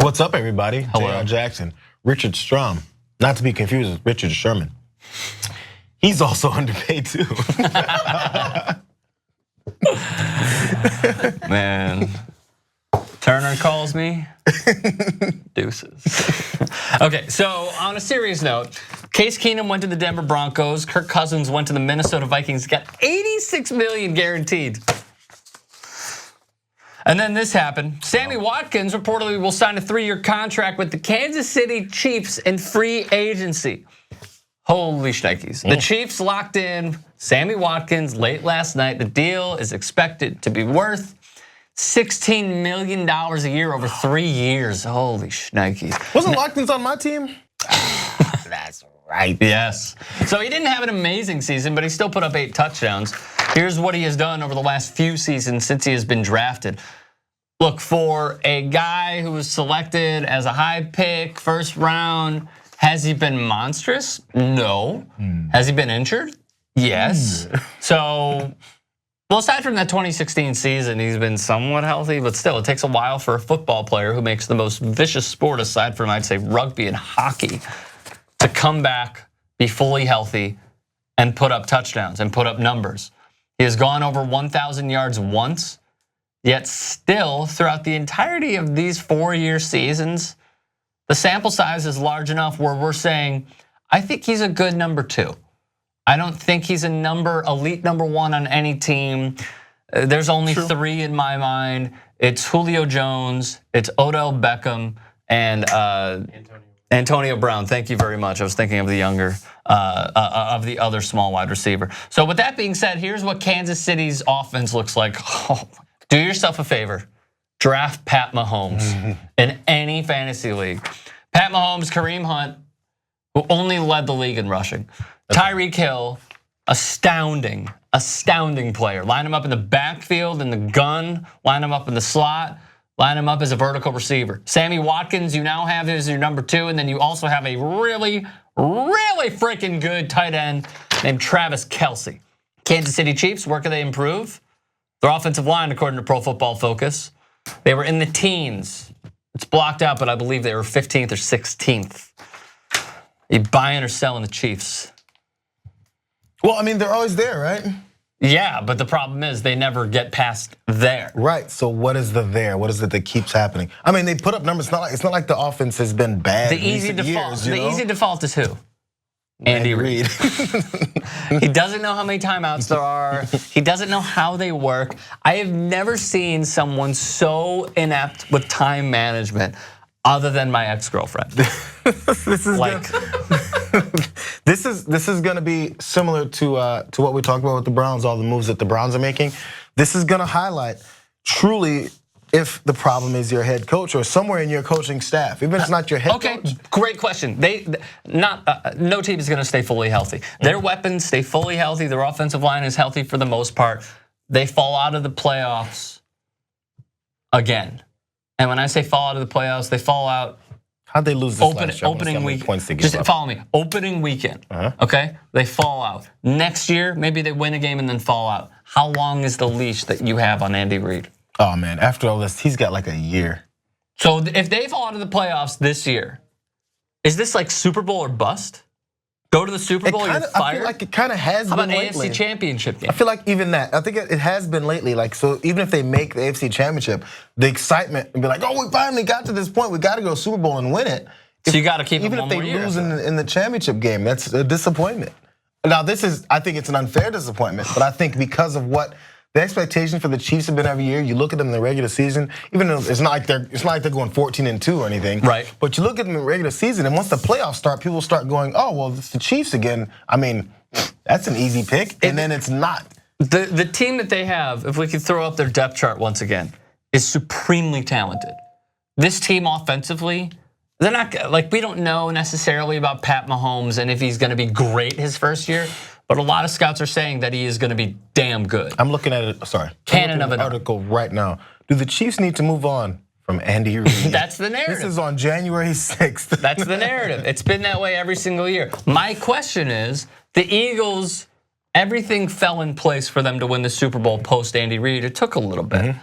What's up, everybody? Hello. Jayar Jackson. Richard Strom, not to be confused with Richard Sherman. He's also underpaid too. Man, Turner calls me. Deuces. Okay, so on a serious note, Case Keenum went to the Denver Broncos. Kirk Cousins went to the Minnesota Vikings. Got $86 million guaranteed. And then this happened. Sammy Watkins reportedly will sign a 3-year contract with the Kansas City Chiefs in free agency. Holy shnikes. The Chiefs locked in Sammy Watkins late last night. The deal is expected to be worth $16 million a year over 3 years. Holy shnikes. Wasn't Watkins on my team? That's right. Yes. So he didn't have an amazing season, but he still put up 8 touchdowns. Here's what he has done over the last few seasons since he has been drafted. Look, for a guy who was selected as a high pick, first round, has he been monstrous? No. Has he been injured? Yes. So, well, aside from that 2016 season, he's been somewhat healthy, but still, it takes a while for a football player who makes the most vicious sport aside from, I'd say, rugby and hockey, to come back, be fully healthy, and put up touchdowns and put up numbers. He has gone over 1,000 yards once, yet still, throughout the entirety of these 4-year seasons, the sample size is large enough where we're saying, I think he's a good number 2. I don't think he's a elite number 1 on any team. There's only 3 in my mind. It's Julio Jones, it's Odell Beckham, and Antonio Brown. Thank you very much. I was thinking of the younger, of the other small wide receiver. So with that being said, here's what Kansas City's offense looks like. Oh, do yourself a favor. Draft Pat Mahomes in any fantasy league. Pat Mahomes, Kareem Hunt, who only led the league in rushing. Tyreek Hill, astounding player. Line him up in the backfield, in the gun, line him up in the slot, line him up as a vertical receiver. Sammy Watkins, you now have as your number 2, and then you also have a really freaking good tight end named Travis Kelce. Kansas City Chiefs, where could they improve? Their offensive line, according to Pro Football Focus, they were in the teens. It's blocked out, but I believe they were 15th or 16th. Are you buying or selling the Chiefs? Well, I mean, they're always there, right? Yeah, but the problem is they never get past there. Right. So what is the there? What is it that keeps happening? I mean, they put up numbers. It's not like the offense has been bad. The easy default. Easy default is who? Andy Reid. Reid. He doesn't know how many timeouts there are. He doesn't know how they work. I have never seen someone so inept with time management other than my ex-girlfriend. This is gonna be similar to what we talked about with the Browns, all the moves that the Browns are making. This is gonna highlight truly if the problem is your head coach or somewhere in your coaching staff, even if it's not your head coach. Okay, great question. No team is gonna stay fully healthy. Their weapons stay fully healthy. Their offensive line is healthy for the most part. They fall out of the playoffs again. And when I say fall out of the playoffs, they fall out. How'd they lose this last year? Opening week. Points to give Just up. follow me. Opening weekend. Okay, they fall out. Next year, maybe they win a game and then fall out. How long is the leash that you have on Andy Reid? Oh man, after all this, he's got like a year. So if they fall out of the playoffs this year, is this like Super Bowl or bust? Go to the Super Bowl, you're fired? I feel like it kind of has How been about lately. AFC Championship game? I feel like even that. I think it has been lately. Like, so even if they make the AFC Championship, the excitement and be like, oh, we finally got to this point. We got to go Super Bowl and win it. So you got to keep it even one if more they year. lose in the championship game, that's a disappointment. Now I think it's an unfair disappointment, but I think because of what the expectation for the Chiefs have been every year, you look at them in the regular season, even though it's not like they're going 14-2 or anything. Right. But you look at them in the regular season, and once the playoffs start, people start going, oh, well, it's the Chiefs again. I mean, that's an easy pick, and then it's not. The team that they have, if we could throw up their depth chart once again, is supremely talented. This team offensively, they're not like, we don't know necessarily about Pat Mahomes and if he's gonna be great his first year, but a lot of scouts are saying that he is gonna be damn good. I'm looking at it, Cannon of an article right now. Do the Chiefs need to move on from Andy Reid? That's the narrative. This is on January 6th. That's the narrative. It's been that way every single year. My question is, the Eagles, everything fell in place for them to win the Super Bowl post Andy Reid. It took a little bit.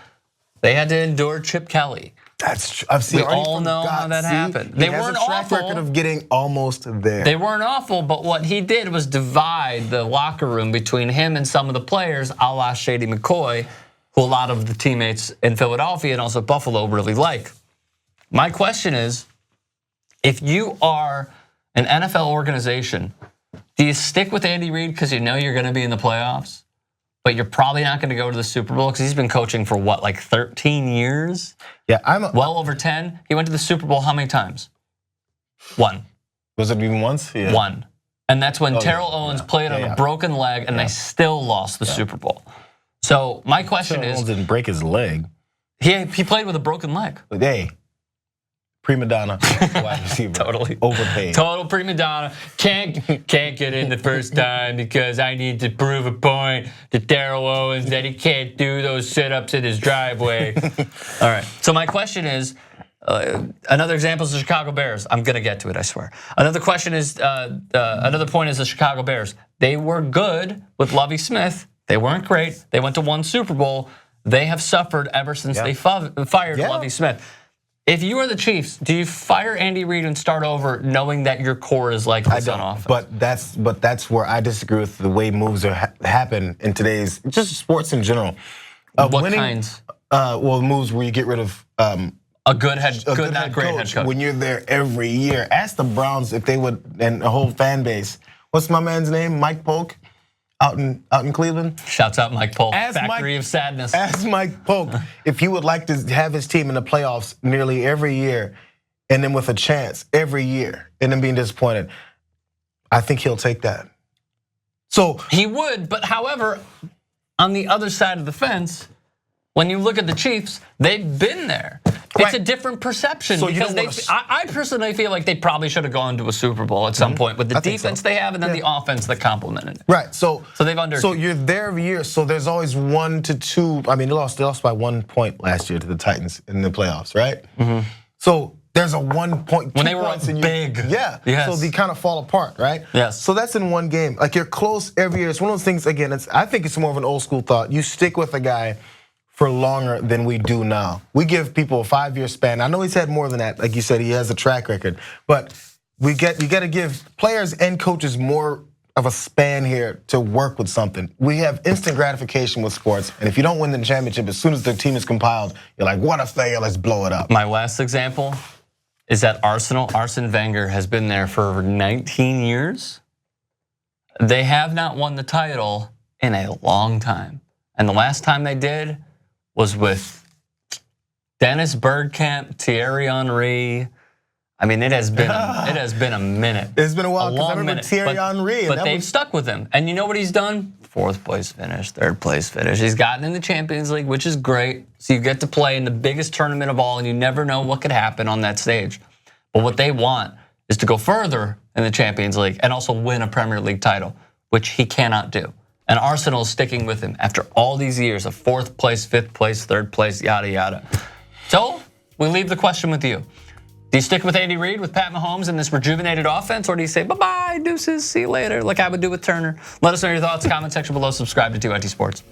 They had to endure Chip Kelly. I've seen. We all know how that happened. They weren't awful. He has a track record of getting almost there. They weren't awful, but what he did was divide the locker room between him and some of the players, a la Shady McCoy, who a lot of the teammates in Philadelphia and also Buffalo really like. My question is, if you are an NFL organization, do you stick with Andy Reid because you know you're going to be in the playoffs, but you're probably not going to go to the Super Bowl because he's been coaching for what, like 13 years? Yeah, well over 10. He went to the Super Bowl how many times? One. Was it even once? Yeah. One. And that's when Terrell Owens played on a broken leg and they still lost the Super Bowl. So my question is, Owens didn't break his leg. He played with a broken leg. Hey, prima donna, wide receiver, Totally overpaid. Total prima donna. Can't get in the first time because I need to prove a point to Terrell Owens that he can't do those sit-ups in his driveway. All right. So my question is, another example is the Chicago Bears. I'm gonna get to it, I swear. Another question is, another point is the Chicago Bears. They were good with Lovie Smith. They weren't great. They went to one Super Bowl. They have suffered ever since they fired Lovie Smith. If you are the Chiefs, do you fire Andy Reid and start over knowing that your core is like this on offense? But that's where I disagree with the way moves happen in today's just sports in general. What kinds? Well, moves where you get rid of a good head coach. When you're there every year. Ask the Browns if they would, and the whole fan base. What's my man's name? Mike Polk, out in Cleveland. Shouts out Mike Polk. Factory of Sadness. Ask Mike Polk if he would like to have his team in the playoffs nearly every year, and then with a chance every year, and then being disappointed. I think he'll take that. So he would, but however, on the other side of the fence, when you look at the Chiefs, they've been there. It's a different perception because I personally feel like they probably should have gone to a Super Bowl at some point with the defense they have and then the offense that complemented it. Right. So they've underachieved. So you're there every year. So there's always 1 to 2. I mean, they lost by 1 point last year to the Titans in the playoffs, right? So there's a 1 point. When they were big. Yeah. Yes. So they kind of fall apart, right? Yes. So that's in one game. Like you're close every year. It's one of those things. Again, I think it's more of an old school thought. You stick with a guy for longer than we do now. We give people a 5-year span. I know he's had more than that. Like you said, he has a track record. But you got to give players and coaches more of a span here to work with something. We have instant gratification with sports. And if you don't win the championship, as soon as the team is compiled, you're like, what a failure, let's blow it up. My last example is that Arsenal. Arsene Wenger has been there for 19 years. They have not won the title in a long time. And the last time they did was with Dennis Bergkamp, Thierry Henry. I mean, it has been a minute. It's been a while because I remember Thierry Henry. But they've stuck with him. And you know what he's done? 4th place finish, 3rd place finish. He's gotten in the Champions League, which is great. So you get to play in the biggest tournament of all, and you never know what could happen on that stage. But what they want is to go further in the Champions League and also win a Premier League title, which he cannot do. And Arsenal is sticking with him after all these years of 4th place, 5th place, 3rd place, yada, yada. So we leave the question with you. Do you stick with Andy Reid, with Pat Mahomes in this rejuvenated offense, or do you say, bye-bye, deuces, see you later, like I would do with Turner? Let us know your thoughts, comment section below, subscribe to 2IT Sports.